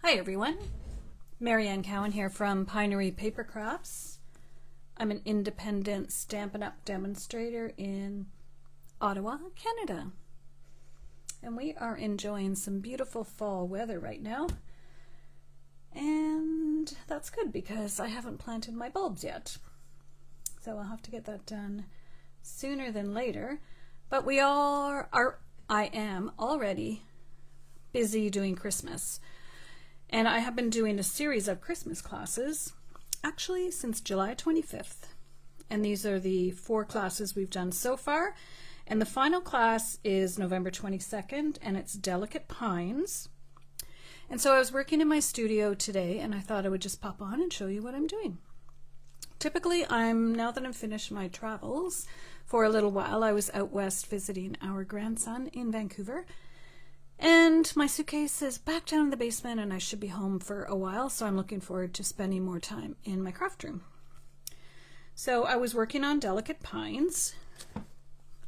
Hi everyone, Marianne Cowan here from Pinery Paper Crafts. I'm an independent Stampin' Up demonstrator in Ottawa, Canada. And we are enjoying some beautiful fall weather right now. And that's good because I haven't planted my bulbs yet. So I'll have to get that done sooner than later. But I am already busy doing Christmas. And I have been doing a series of Christmas classes, actually since July 25th. And these are the 4 classes we've done so far. And the final class is November 22nd, and it's Delicate Pines. And so I was working in my studio today, and I thought I would just pop on and show you what I'm doing. Typically, now that I'm finished my travels for a little while, I was out west visiting our grandson in Vancouver. And my suitcase is back down in the basement and I should be home for a while, so I'm looking forward to spending more time in my craft room. So I was working on Delicate Pines,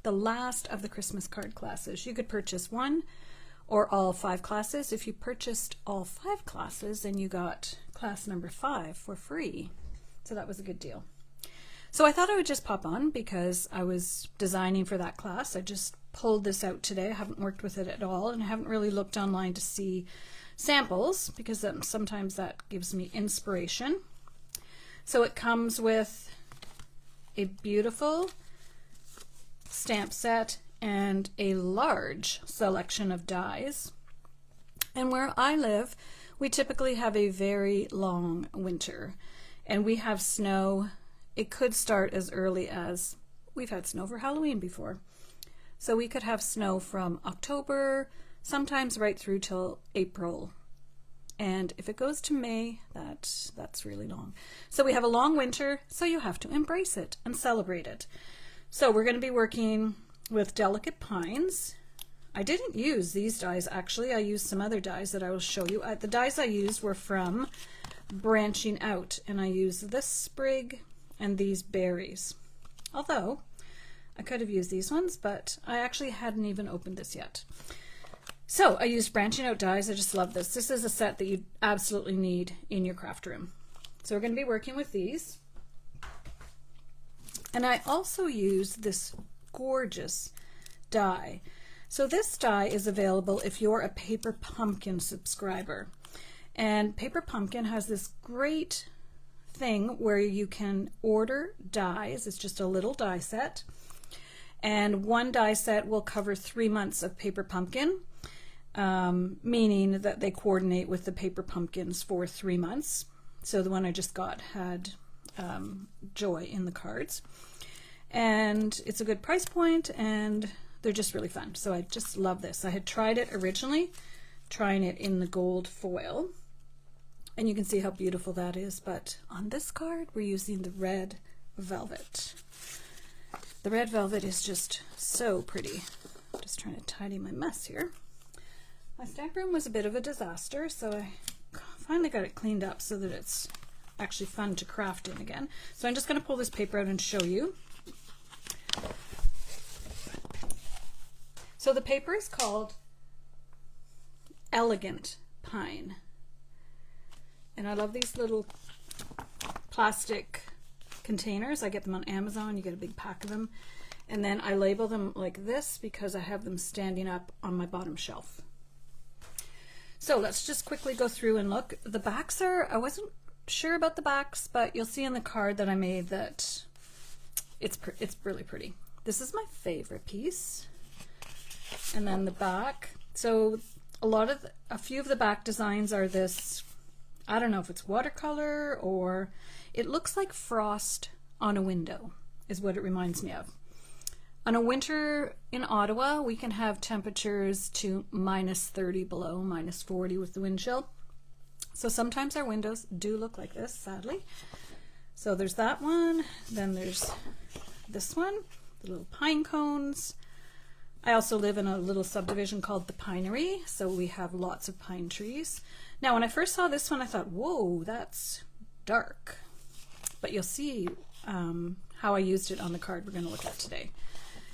the last of the Christmas card classes. You could purchase 1 or all 5 classes. If you purchased all 5 classes, then you got class number 5 for free. So that was a good deal. So I thought I would just pop on because I was designing for that class. I just pulled this out today. I haven't worked with it at all, and I haven't really looked online to see samples because sometimes that gives me inspiration. So it comes with a beautiful stamp set and a large selection of dies. And where I live, we typically have a very long winter, and we have snow. It could start as early as, we've had snow for Halloween before. So we could have snow from October, sometimes right through till April. And if it goes to May, that's really long. So we have a long winter, so you have to embrace it and celebrate it. So we're going to be working with Delicate Pines. I didn't use these dies actually. I used some other dies that I will show you. The dies I used were from Branching Out, and I used this sprig and these berries. Although I could have used these ones, but I actually hadn't even opened this yet. So I used Branching Out dies. I just love this. This is a set that you absolutely need in your craft room. So we're going to be working with these. And I also used this gorgeous die. So this die is available if you're a Paper Pumpkin subscriber. And Paper Pumpkin has this great thing where you can order dies. It's just a little die set, and one die set will cover 3 months of Paper Pumpkin, meaning that they coordinate with the Paper Pumpkins for 3 months. So the one I just got had Joy in the cards, and it's a good price point, and they're just really fun. So I just love this. I had tried it originally, trying it in the gold foil, and you can see how beautiful that is, but on this card we're using the red velvet. The red velvet is just so pretty. I'm just trying to tidy my mess here. My stamp room was a bit of a disaster, so I finally got it cleaned up so that it's actually fun to craft in again. So I'm just going to pull this paper out and show you. So the paper is called Elegant Pine. And I love these little plastic containers. I get them on Amazon. You get a big pack of them. And then I label them like this because I have them standing up on my bottom shelf. So let's just quickly go through and look. The backs I wasn't sure about the backs, but you'll see in the card that I made that it's really pretty. This is my favorite piece. And then the back. So a few of the back designs are this, I don't know if it's watercolor or it looks like frost on a window is what it reminds me of. On a winter in Ottawa, we can have temperatures to -30 below, -40 with the wind chill. So sometimes our windows do look like this, sadly. So there's that one. Then there's this one, the little pine cones. I also live in a little subdivision called the Pinery, so we have lots of pine trees. Now, when I first saw this one, I thought, whoa, that's dark. But you'll see how I used it on the card we're going to look at today.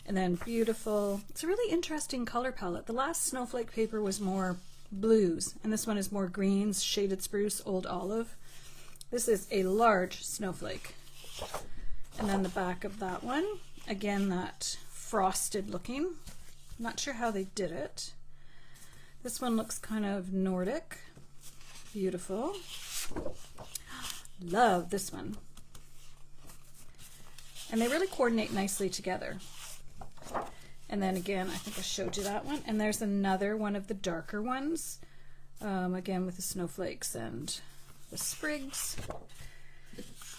And then beautiful, it's a really interesting color palette. The last snowflake paper was more blues, and this one is more greens, shaded spruce, old olive. This is a large snowflake. And then the back of that one, again, that frosted looking. Not sure how they did it. This one looks kind of Nordic. Beautiful. Love this one. And they really coordinate nicely together. And then again, I think I showed you that one. And there's another one of the darker ones. Again, with the snowflakes and the sprigs.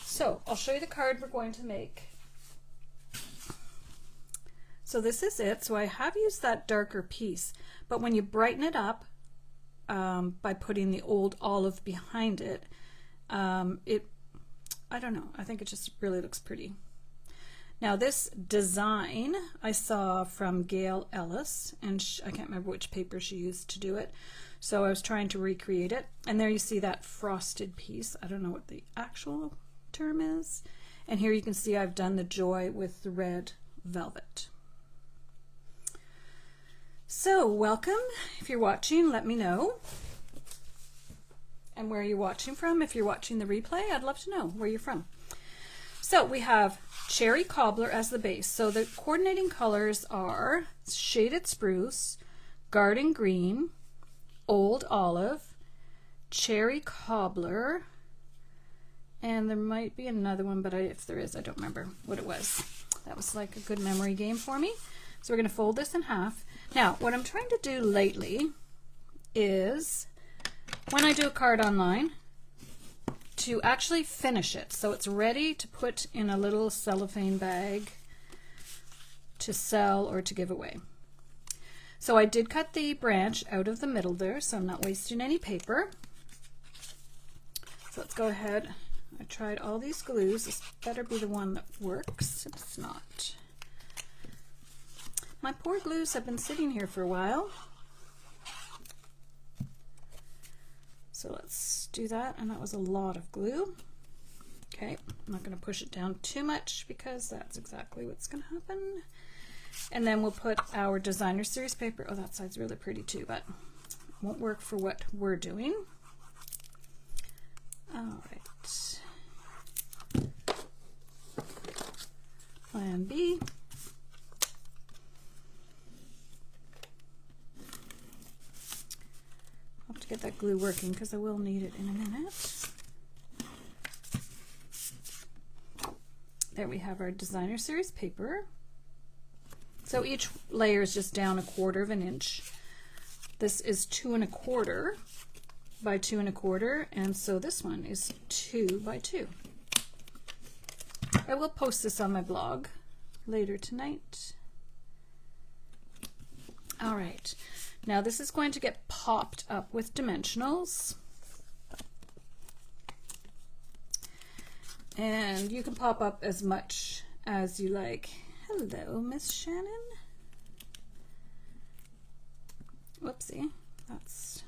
So I'll show you the card we're going to make. So this is it. So I have used that darker piece, but when you brighten it up by putting the old olive behind it, I don't know, I think it just really looks pretty. Now this design I saw from Gail Ellis, and I can't remember which paper she used to do it, so I was trying to recreate it. And there you see that frosted piece. I don't know what the actual term is. And here you can see I've done the joy with the red velvet. So welcome. If you're watching, let me know. And where you're watching from. If you're watching the replay, I'd love to know where you're from. So we have cherry cobbler as the base. So the coordinating colors are shaded spruce, garden green, old olive, cherry cobbler, and there might be another one, but if there is, I don't remember what it was. That was like a good memory game for me. So we're going to fold this in half. Now, what I'm trying to do lately is, when I do a card online, to actually finish it so it's ready to put in a little cellophane bag to sell or to give away. So I did cut the branch out of the middle there, so I'm not wasting any paper. So let's go ahead. I tried all these glues. This better be the one that works. If it's not, my poor glues have been sitting here for a while. So let's do that, and that was a lot of glue. Okay, I'm not going to push it down too much because that's exactly what's going to happen. And then we'll put our designer series paper. Oh, that side's really pretty too, but won't work for what we're doing. All right. Plan B. I'll have to get that glue working because I will need it in a minute. There we have our designer series paper. So each layer is just down 1/4 of an inch. This is 2 1/4 by 2 1/4, and so this one is 2 by 2. I will post this on my blog later tonight. All right, now this is going to get popped up with dimensionals. And you can pop up as much as you like. Hello, Miss Shannon. Whoopsie, that's...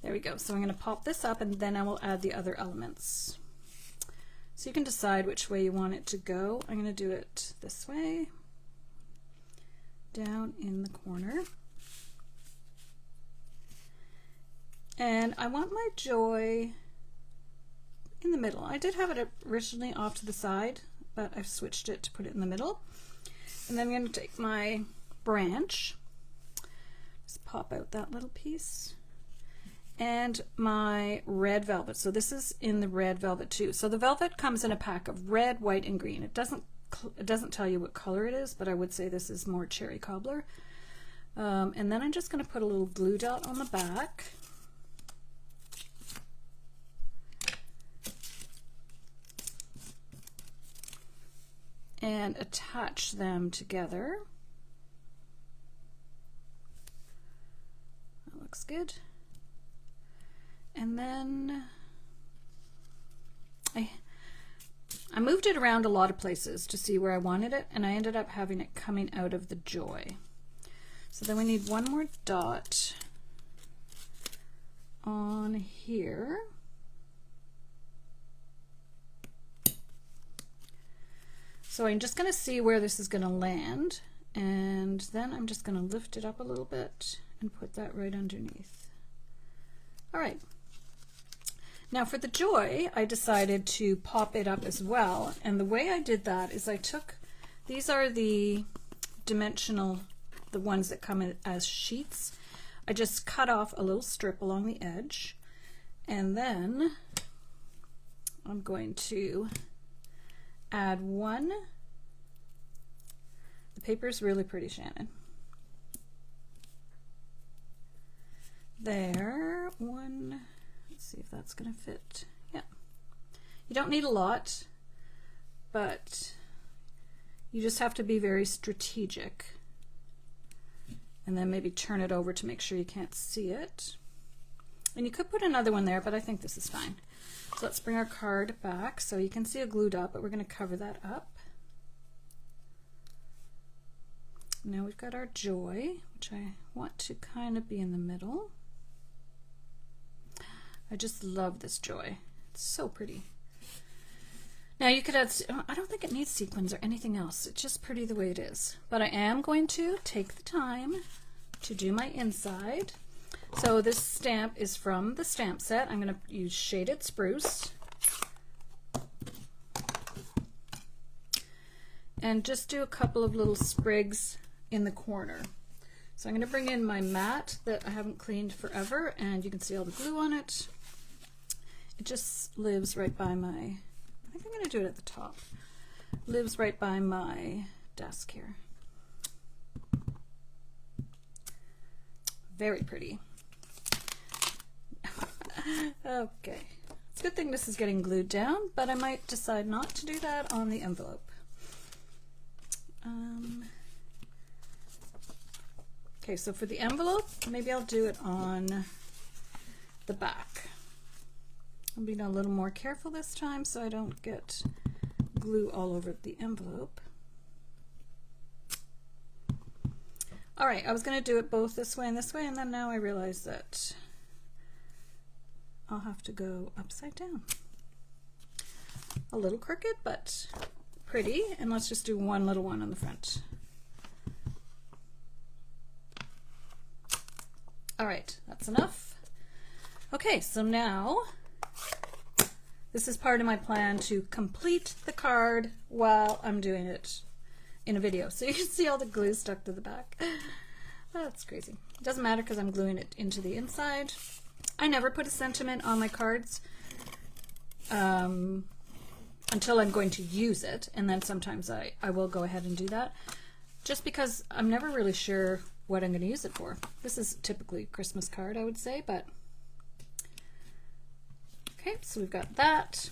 There we go. So I'm going to pop this up and then I will add the other elements. So you can decide which way you want it to go. I'm going to do it this way, down in the corner. And I want my joy in the middle. I did have it originally off to the side, but I've switched it to put it in the middle. And then I'm going to take my branch, just pop out that little piece, and my red velvet. So this is in the red velvet too. So the velvet comes in a pack of red, white, and green. It doesn't tell you what color it is, but I would say this is more cherry cobbler. And then I'm just going to put a little glue dot on the back. And attach them together. That looks good. And then I moved it around a lot of places to see where I wanted it, and I ended up having it coming out of the joy. So then we need one more dot on here. So I'm just going to see where this is going to land, And then I'm just going to lift it up a little bit and put that right underneath. All right. Now for the joy, I decided to pop it up as well. And the way I did that is I took, these are the dimensional, the ones that come in as sheets. I just cut off a little strip along the edge. And then I'm going to add one. The paper is really pretty, Shannon. There, one. Let's see if that's going to fit. Yeah. You don't need a lot, but you just have to be very strategic. And then maybe turn it over to make sure you can't see it. And you could put another one there, but I think this is fine. So let's bring our card back so you can see it glued up, but we're going to cover that up. Now we've got our joy, which I want to kind of be in the middle. I just love this joy. It's so pretty. Now you could add, I don't think it needs sequins or anything else. It's just pretty the way it is. But I am going to take the time to do my inside. So this stamp is from the stamp set. I'm going to use Shaded Spruce. And just do a couple of little sprigs in the corner. So I'm going to bring in my mat that I haven't cleaned forever, and you can see all the glue on it. It just lives right by my, I think I'm going to do it at the top. Lives right by my desk here. Very pretty. Okay. It's a good thing this is getting glued down, but I might decide not to do that on the envelope. Okay, so for the envelope, maybe I'll do it on the back. I'm being a little more careful this time so I don't get glue all over the envelope. All right, I was going to do it both this way, and then now I realize that I'll have to go upside down. A little crooked, but pretty, and let's just do one little one on the front. All right, that's enough. Okay, so now this is part of my plan to complete the card while I'm doing it in a video. So you can see all the glue stuck to the back. That's crazy. It doesn't matter because I'm gluing it into the inside. I never put a sentiment on my cards until I'm going to use it, and then sometimes I will go ahead and do that, just because I'm never really sure what I'm going to use it for. This is typically a Christmas card, I would say, but okay, so we've got that.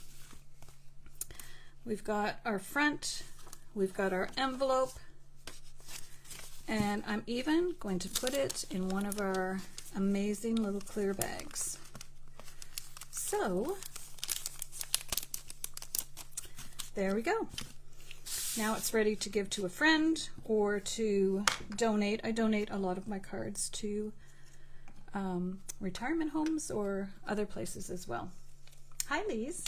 We've got our front, we've got our envelope, and I'm even going to put it in one of our amazing little clear bags. So there we go. Now it's ready to give to a friend or to donate. I donate a lot of my cards to retirement homes or other places as well. Hi, Lise.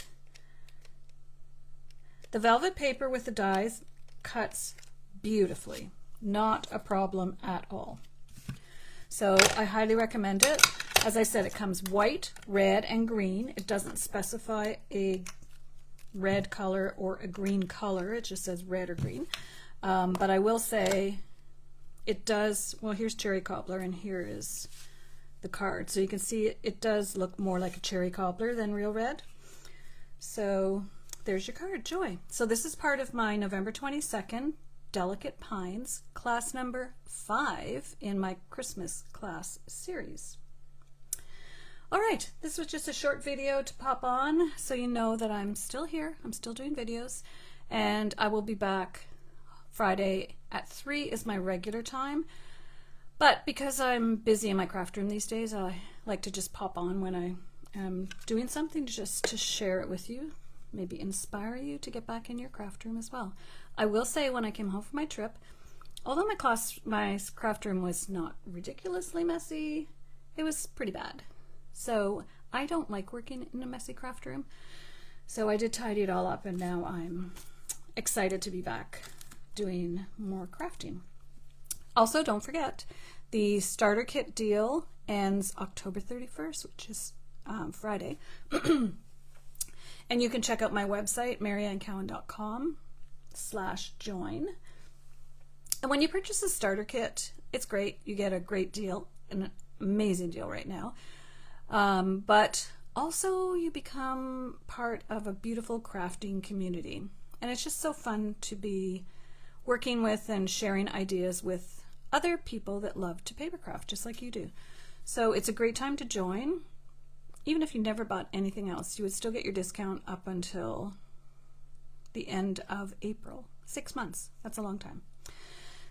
The velvet paper with the dies cuts beautifully. Not a problem at all. So I highly recommend it. As I said, it comes white, red, and green. It doesn't specify a red color or a green color. It just says red or green. But I will say it does, well, here's cherry cobbler and here is the card. So you can see it does look more like a cherry cobbler than real red. So there's your card, Joy. So this is part of my November 22nd Delicate Pines class number 5 in my Christmas class series. All right, this was just a short video to pop on so you know that I'm still here. I'm still doing videos, and I will be back Friday at 3 is my regular time. But because I'm busy in my craft room these days, I like to just pop on when I am doing something just to share it with you, maybe inspire you to get back in your craft room as well. I will say when I came home from my trip, although my craft room was not ridiculously messy, it was pretty bad. So I don't like working in a messy craft room. So I did tidy it all up, and now I'm excited to be back doing more crafting. Also, don't forget, the starter kit deal ends October 31st, which is Friday. And you can check out my website, mariannecowan.com/join. And when you purchase a starter kit, it's great. You get a great deal, an amazing deal right now. But also you become part of a beautiful crafting community. And it's just so fun to be working with and sharing ideas with other people that love to papercraft, just like you do. So it's a great time to join. Even if you never bought anything else, you would still get your discount up until the end of April. 6 months. That's a long time.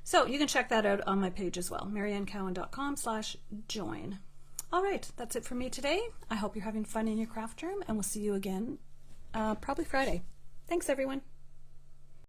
So you can check that out on my page as well, mariannecowan.com/join. All right, that's it for me today. I hope you're having fun in your craft room, and we'll see you again probably Friday. Thanks, everyone.